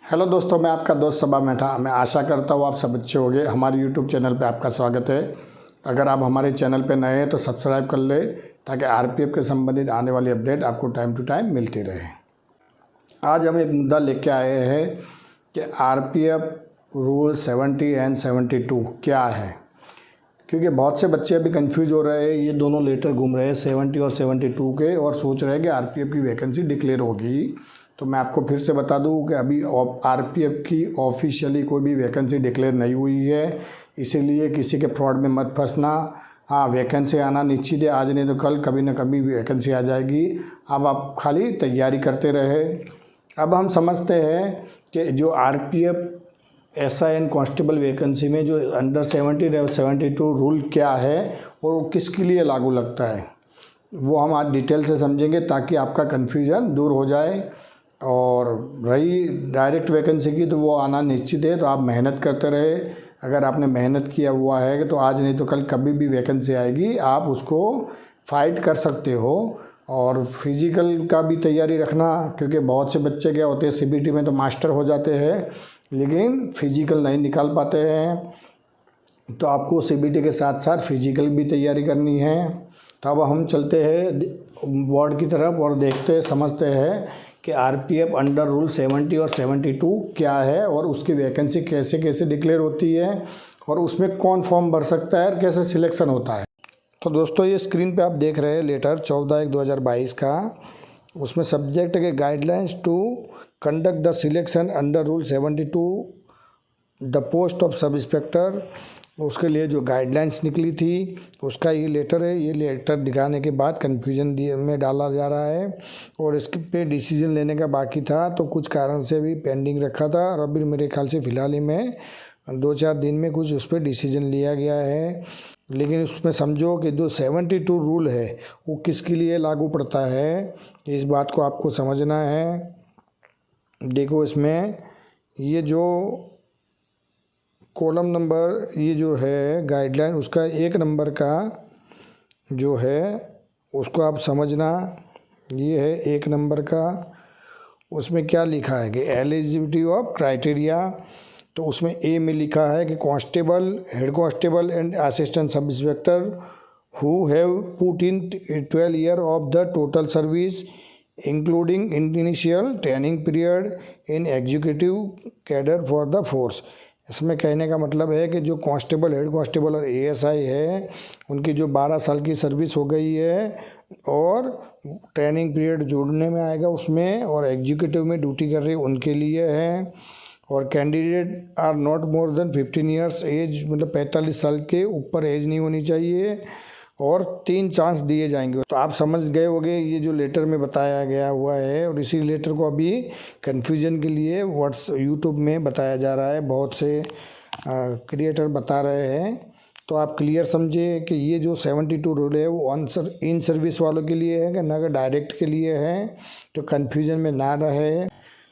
Hello दोस्तों, मैं आपका दोस्त सबा मेठा। मैं आशा करता हूँ आप सब अच्छे होंगे। हमारे यूट्यूब चैनल पे आपका स्वागत है। अगर आप हमारे चैनल पे नए हैं तो सब्सक्राइब कर ले ताकि आरपीएफ के संबंधित आने वाली अपडेट आपको टाइम टू टाइम मिलती रहे। आज हम एक मुद्दा लेके आए हैं कि आरपीएफ रूल 70 एंड 72 क्या है, क्योंकि बहुत से बच्चे अभी कंफ्यूज हो रहे हैं। ये दोनों लेटर घूम रहे हैं 70 और 72 के, और सोच रहे हैं कि आरपीएफ की वैकेंसी डिक्लेयर होगी। तो मैं आपको फिर से बता दूं कि अभी आरपीएफ की ऑफिशियली कोई भी वैकेंसी डिक्लेयर नहीं हुई है, इसीलिए किसी के फ्रॉड में मत फंसना। हाँ, वैकेंसी आना निश्चित है, आज नहीं तो कल कभी ना कभी वैकेंसी आ जाएगी। अब आप खाली तैयारी करते रहे। अब हम समझते हैं कि जो आरपीएफ एसआई कांस्टेबल वैकेंसी में जो अंडर 70 और 72 रूल क्या है और वो किसके लिए लागू लगता है, वो हम आज डिटेल से समझेंगे ताकि आपका कन्फ्यूज़न दूर हो जाए। और रही डायरेक्ट वैकेंसी की, तो वो आना निश्चित है, तो आप मेहनत करते रहे। अगर आपने मेहनत किया हुआ है तो आज नहीं तो कल कभी भी वैकेंसी आएगी, आप उसको फाइट कर सकते हो। और फिज़िकल का भी तैयारी रखना, क्योंकि बहुत से बच्चे क्या होते हैं सीबीटी में तो मास्टर हो जाते हैं लेकिन फ़िज़िकल नहीं निकाल पाते हैं। तो आपको सीबीटी के साथ साथ फिज़िकल भी तैयारी करनी है। तो अब हम चलते हैं बोर्ड की तरफ और देखते हैं, समझते हैं कि आरपीएफ अंडर रूल 70 और 72 क्या है और उसकी वैकेंसी कैसे कैसे डिक्लेयर होती है और उसमें कौन फॉर्म भर सकता है और कैसे सिलेक्शन होता है। तो दोस्तों, ये स्क्रीन पे आप देख रहे हैं लेटर 14/1/2022 का। उसमें सब्जेक्ट के guidelines to conduct the selection under rule 72 the post of sub inspector, उसके लिए जो गाइडलाइंस निकली थी उसका ये लेटर है। ये लेटर दिखाने के बाद कन्फ्यूजन में डाला जा रहा है और इसके पे डिसीजन लेने का बाकी था, तो कुछ कारण से भी पेंडिंग रखा था। और अभी मेरे ख्याल से फ़िलहाल ही में 2-4 दिन में कुछ उस पर डिसीजन लिया गया है। लेकिन उसमें समझो कि जो 72 रूल है वो किसके लिए लागू पड़ता है, इस बात को आपको समझना है। देखो, इसमें ये जो कॉलम नंबर ये जो है गाइडलाइन, उसका 1 नंबर का जो है उसको आप समझना। ये है 1 नंबर का। उसमें क्या लिखा है कि एलिजिबिलिटी ऑफ क्राइटेरिया, तो उसमें ए में लिखा है कि constable, head constable and assistant sub inspector who have put in 12 year of the total service including initial training period in executive cadre for the force. इसमें कहने का मतलब है कि जो कांस्टेबल, हेड कांस्टेबल और एएसआई है उनकी जो 12 साल की सर्विस हो गई है और ट्रेनिंग पीरियड जोड़ने में आएगा उसमें, और एग्जीक्यूटिव में ड्यूटी कर रही उनके लिए है। और candidate are not more than 15 years age, मतलब 45 साल के ऊपर एज नहीं होनी चाहिए, और 3 चांस दिए जाएंगे। तो आप समझ गए होंगे ये जो लेटर में बताया गया हुआ है। और इसी लेटर को अभी कन्फ्यूजन के लिए यूट्यूब में बताया जा रहा है, बहुत से क्रिएटर बता रहे हैं। तो आप क्लियर समझे कि ये जो 72 रूल है वो इन सर्विस वालों के लिए है कि ना कि डायरेक्ट के लिए है, तो कन्फ्यूजन में ना रहे।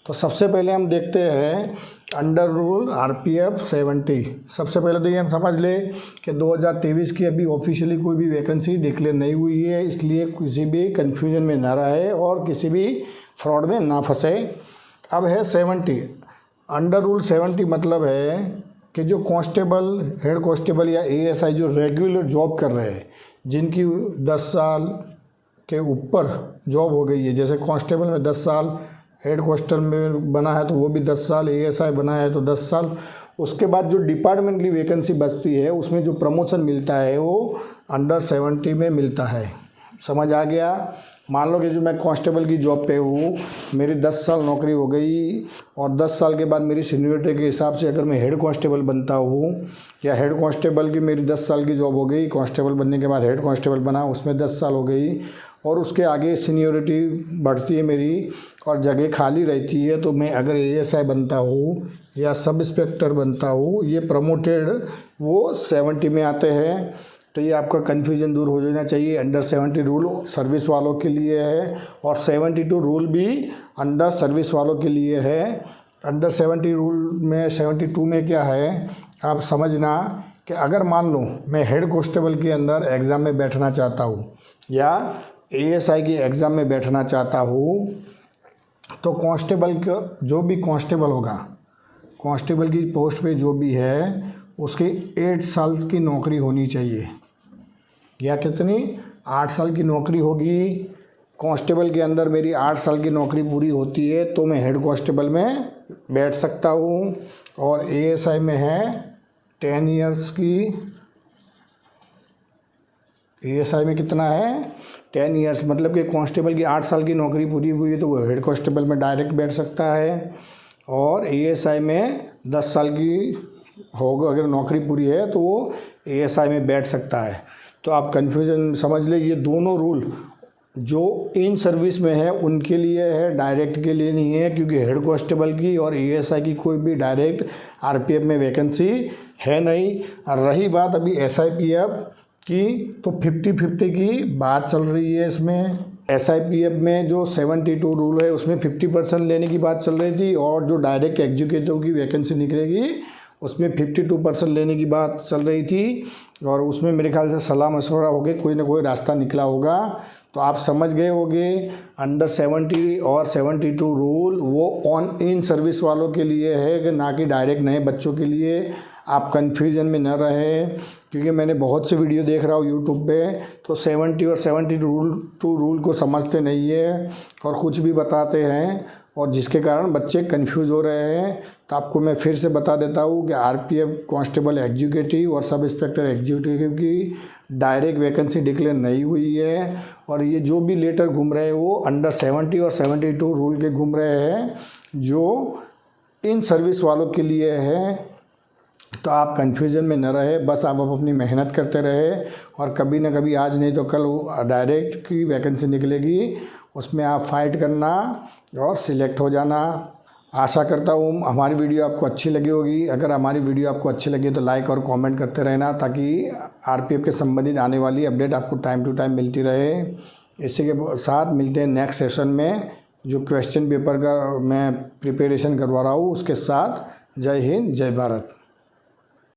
तो सबसे पहले हम देखते हैं अंडर रूल आरपीएफ 70। सबसे पहले तो ये हम समझ ले कि 2023 की अभी ऑफिशियली कोई भी वैकेंसी डिक्लेयर नहीं हुई है, इसलिए किसी भी कन्फ्यूजन में ना रहे और किसी भी फ्रॉड में ना फंसे। अब है 70 अंडर रूल 70, मतलब है कि जो कांस्टेबल, हेड कांस्टेबल या एएसआई जो रेगुलर जॉब कर रहे हैं, जिनकी 10 साल के ऊपर जॉब हो गई है, जैसे कांस्टेबल में 10 साल, हेड कांस्टेबल में बना है तो वो भी 10 साल, एएसआई बना है तो 10 साल। उसके बाद जो डिपार्टमेंट की वैकेंसी बचती है उसमें जो प्रमोशन मिलता है वो अंडर 70 में मिलता है। समझ आ गया। मान लो कि जो मैं कांस्टेबल की जॉब पे हूँ, मेरी 10 साल नौकरी हो गई और 10 साल के बाद मेरी सीनियरिटी के हिसाब से अगर मैं हेड कांस्टेबल बनता हूँ, या हेड कांस्टेबल की मेरी 10 साल की जॉब हो गई, कांस्टेबल बनने के बाद हेड कांस्टेबल बना, उसमें 10 साल हो गई और उसके आगे सीनियरिटी बढ़ती है मेरी और जगह खाली रहती है, तो मैं अगर एएसआई बनता हूँ या सब इंस्पेक्टर बनता हूँ, ये प्रमोटेड वो 70 में आते हैं। तो ये आपका कन्फ्यूजन दूर हो जाना चाहिए। अंडर 70 रूल सर्विस वालों के लिए है और 72 रूल भी अंडर सर्विस वालों के लिए है। अंडर 70 रूल में 72 में क्या है आप समझना कि अगर मान लो मैं हेड कांस्टेबल के अंदर एग्ज़ाम में बैठना चाहता हूँ या एएसआई की एग्ज़ाम में बैठना चाहता हूँ, तो कांस्टेबल का जो भी कांस्टेबल होगा, कांस्टेबल की पोस्ट पे जो भी है उसकी 8 साल की नौकरी होनी चाहिए। या कितनी? 8 साल की नौकरी होगी। कांस्टेबल के अंदर मेरी 8 साल की नौकरी पूरी होती है तो मैं हेड कांस्टेबल में बैठ सकता हूँ। और एएसआई में है 10 इयर्स की। एएसआई में कितना है? 10 इयर्स, मतलब कि कांस्टेबल की 8 साल की नौकरी पूरी हुई है तो वो हेड कांस्टेबल में डायरेक्ट बैठ सकता है। और एएसआई में 10 साल की होगा, अगर नौकरी पूरी है तो वो एएसआई में बैठ सकता है। तो आप कन्फ्यूज़न समझ ले, ये दोनों रूल जो इन सर्विस में है उनके लिए है, डायरेक्ट के लिए नहीं है, क्योंकि हेड कांस्टेबल की और एएसआई की कोई भी डायरेक्ट आरपीएफ में वैकेंसी है नहीं। और रही बात अभी एसआईपीएफ की, तो 50-50 की बात चल रही है इसमें। एसआईपीएफ में जो 72 रूल है उसमें 50% लेने की बात चल रही थी, और जो डायरेक्ट एग्जीक्यूटिव की वैकेंसी निकलेगी उसमें 52% लेने की बात चल रही थी। और उसमें मेरे ख्याल से सलाह मशवरा हो गया, कोई ना कोई रास्ता निकला होगा। तो आप समझ गए होंगे अंडर 70 और 72 रूल वो ऑन इन सर्विस वालों के लिए है कि ना कि डायरेक्ट नए बच्चों के लिए। आप कन्फ्यूजन में न रहे, क्योंकि मैंने बहुत से वीडियो देख रहा हूँ यूट्यूब पे, तो 70 और 72 रूल को समझते नहीं है और कुछ भी बताते हैं, और जिसके कारण बच्चे कंफ्यूज हो रहे हैं। तो आपको मैं फिर से बता देता हूँ कि आरपीएफ कांस्टेबल एग्जीक्यूटिव और सब इंस्पेक्टर एग्जीक्यूटिव की डायरेक्ट वैकेंसी डिक्लेयर नहीं हुई है। और ये जो भी लेटर घूम रहे हैं वो अंडर 70 और 72 रूल के घूम रहे हैं, जो इन सर्विस वालों के लिए है। तो आप कन्फ्यूज़न में न रहे, बस आप अपनी मेहनत करते रहे, और कभी ना कभी आज नहीं तो कल डायरेक्ट की वैकेंसी निकलेगी, उसमें आप फाइट करना और सिलेक्ट हो जाना। आशा करता हूँ हमारी वीडियो आपको अच्छी लगी होगी। अगर हमारी वीडियो आपको अच्छी लगी तो लाइक और कमेंट करते रहना, ताकि आरपीएफ के संबंधित आने वाली अपडेट आपको टाइम टू टाइम मिलती रहे। इसी के साथ मिलते हैं नेक्स्ट सेशन में, जो क्वेश्चन पेपर का मैं प्रिपरेशन करवा रहा हूँ उसके साथ। जय हिंद, जय भारत।